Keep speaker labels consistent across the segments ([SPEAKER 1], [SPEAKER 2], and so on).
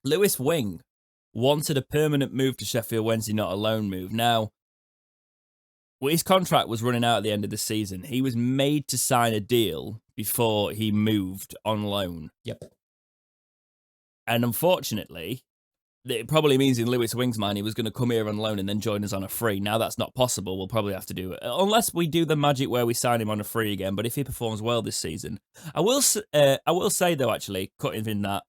[SPEAKER 1] Lewis Wing wanted a permanent move to Sheffield Wednesday, not a loan move. Now, his contract was running out at the end of the season. He was made to sign a deal before he moved on loan.
[SPEAKER 2] Yep.
[SPEAKER 1] And unfortunately, it probably means in Lewis Wing's mind he was going to come here on loan and then join us on a free. Now that's not possible. We'll probably have to do it. Unless we do the magic where we sign him on a free again. But if he performs well this season, I will say, though, actually, cutting in that,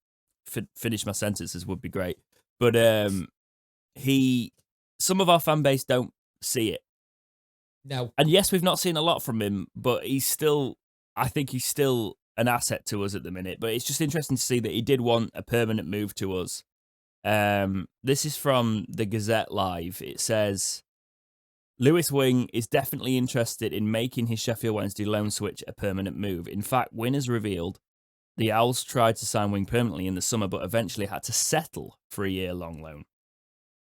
[SPEAKER 1] finish my sentences would be great. But some of our fan base don't see it.
[SPEAKER 2] No.
[SPEAKER 1] And yes, we've not seen a lot from him, but I think he's still an asset to us at the minute. But it's just interesting to see that he did want a permanent move to us. This is from the Gazette Live. It says, Lewis Wing is definitely interested in making his Sheffield Wednesday loan switch a permanent move. In fact, Wing has revealed the Owls tried to sign Wing permanently in the summer, but eventually had to settle for a year-long loan.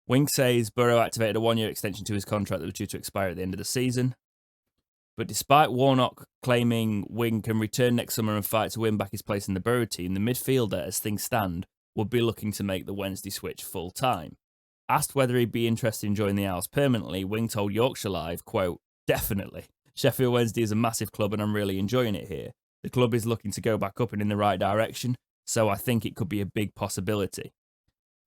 [SPEAKER 1] Wing says Burrow activated a 1-year extension to his contract that was due to expire at the end of the season. But despite Warnock claiming Wing can return next summer and fight to win back his place in the Borough team, the midfielder, as things stand, would be looking to make the Wednesday switch full-time. Asked whether he'd be interested in joining the Owls permanently, Wing told Yorkshire Live, quote, "Definitely. Sheffield Wednesday is a massive club and I'm really enjoying it here. The club is looking to go back up and in the right direction, so I think it could be a big possibility.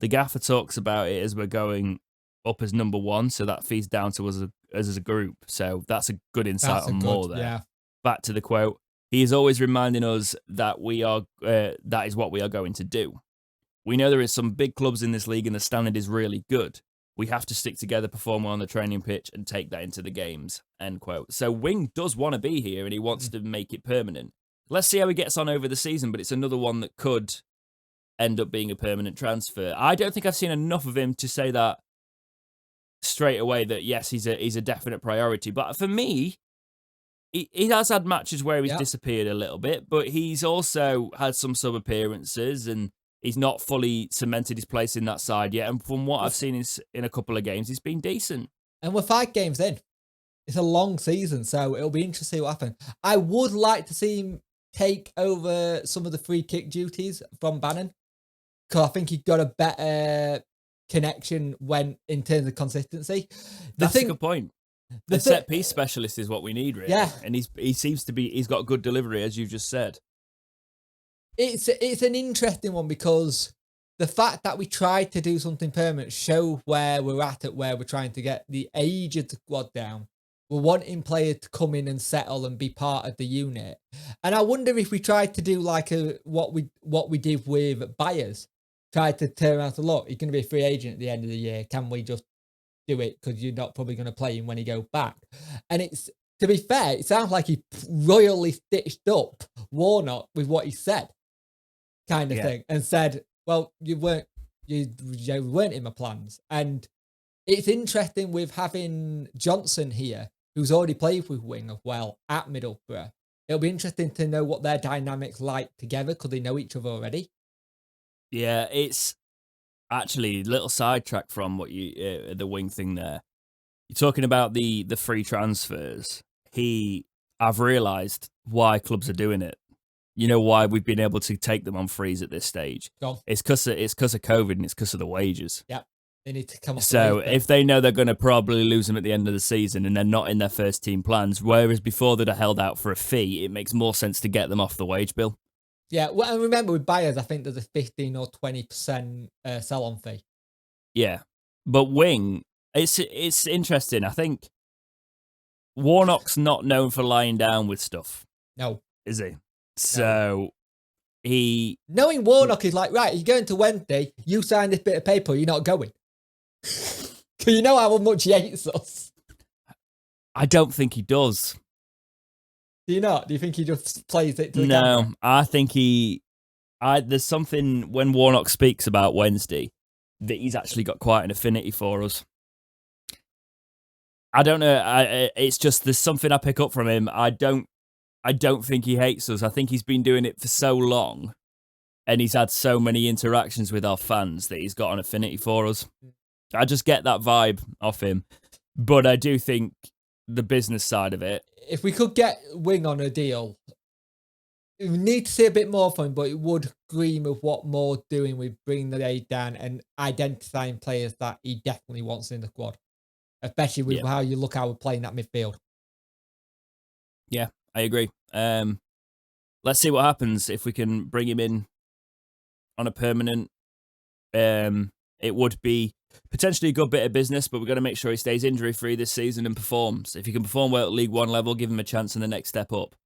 [SPEAKER 1] The gaffer talks about it as we're going up as number one, so that feeds down to us as a group. So that's a good insight on Moore there."
[SPEAKER 2] Yeah.
[SPEAKER 1] Back to the quote. He is always reminding us that that is what we are going to do. We know there is some big clubs in this league and the standard is really good. We have to stick together, perform well on the training pitch and take that into the games, end quote. So Wing does want to be here and he wants to make it permanent. Let's see how he gets on over the season, but it's another one that could end up being a permanent transfer. I don't think I've seen enough of him to say that straight away that, yes, he's a definite priority. But for me, he has had matches where he's disappeared a little bit, but he's also had some sub-appearances and he's not fully cemented his place in that side yet. And from what I've seen in a couple of games, he's been decent.
[SPEAKER 2] And we're 5 games in. It's a long season, so it'll be interesting to see what happens. I would like to see him take over some of the free kick duties from Bannon, because I think he got a better connection in terms of consistency.
[SPEAKER 1] That's a good point. The set piece specialist is what we need, really.
[SPEAKER 2] Yeah.
[SPEAKER 1] And he's got good delivery, as you just said.
[SPEAKER 2] It's an interesting one because the fact that we tried to do something permanent show where we're at where we're trying to get the age of the squad down. We're wanting players to come in and settle and be part of the unit. And I wonder if we tried to do like what we did with Byers, tried to turn around to look, he's going to be a free agent at the end of the year. Can we just do it? Because you're not probably going to play him when he goes back. And it's, to be fair, it sounds like he royally stitched up Warnock with what he said, kind of thing, and said, well, you weren't in my plans. And it's interesting with having Johnson here, who's already played with Wing as well at Middlesbrough. It'll be interesting to know what their dynamics like together, because they know each other already.
[SPEAKER 1] Yeah, it's actually a little sidetrack from what the Wing thing there. You're talking about the free transfers. I've realised why clubs are doing it. You know why we've been able to take them on frees at this stage? It's because of COVID and it's because of the wages.
[SPEAKER 2] Yeah. They need to come up.
[SPEAKER 1] So if they know they're going to probably lose them at the end of the season and they're not in their first team plans, whereas before they'd have held out for a fee, it makes more sense to get them off the wage bill.
[SPEAKER 2] Yeah, well, and remember with Byers, I think there's a 15 or 20% sell-on fee.
[SPEAKER 1] Yeah, but Wing, it's interesting. I think Warnock's not known for lying down with stuff.
[SPEAKER 2] No.
[SPEAKER 1] Is he? So
[SPEAKER 2] knowing Warnock is like, right, you're going to Wednesday, you sign this bit of paper, you're not going. Because you know how much he hates us.
[SPEAKER 1] I don't think he does.
[SPEAKER 2] Do you not? Do you think he just plays it to the
[SPEAKER 1] camera?
[SPEAKER 2] No,
[SPEAKER 1] I think there's something when Warnock speaks about Wednesday that he's actually got quite an affinity for us. I don't know. It's just there's something I pick up from him. I don't think he hates us. I think he's been doing it for so long and he's had so many interactions with our fans that he's got an affinity for us. I just get that vibe off him. But I do think the business side of it.
[SPEAKER 2] If we could get Wing on a deal We need to see a bit more from him, but it would agree with what Moore's doing with bringing the age down and identifying players that he definitely wants in the squad, especially with
[SPEAKER 1] Yeah,
[SPEAKER 2] how you look how we're playing that midfield.
[SPEAKER 1] yeah, I agree. Let's see what happens if we can bring him in on a permanent. It would be potentially a good bit of business, but we've got to make sure he stays injury free this season and performs. If he can perform well at League One level, give him a chance in the next step up.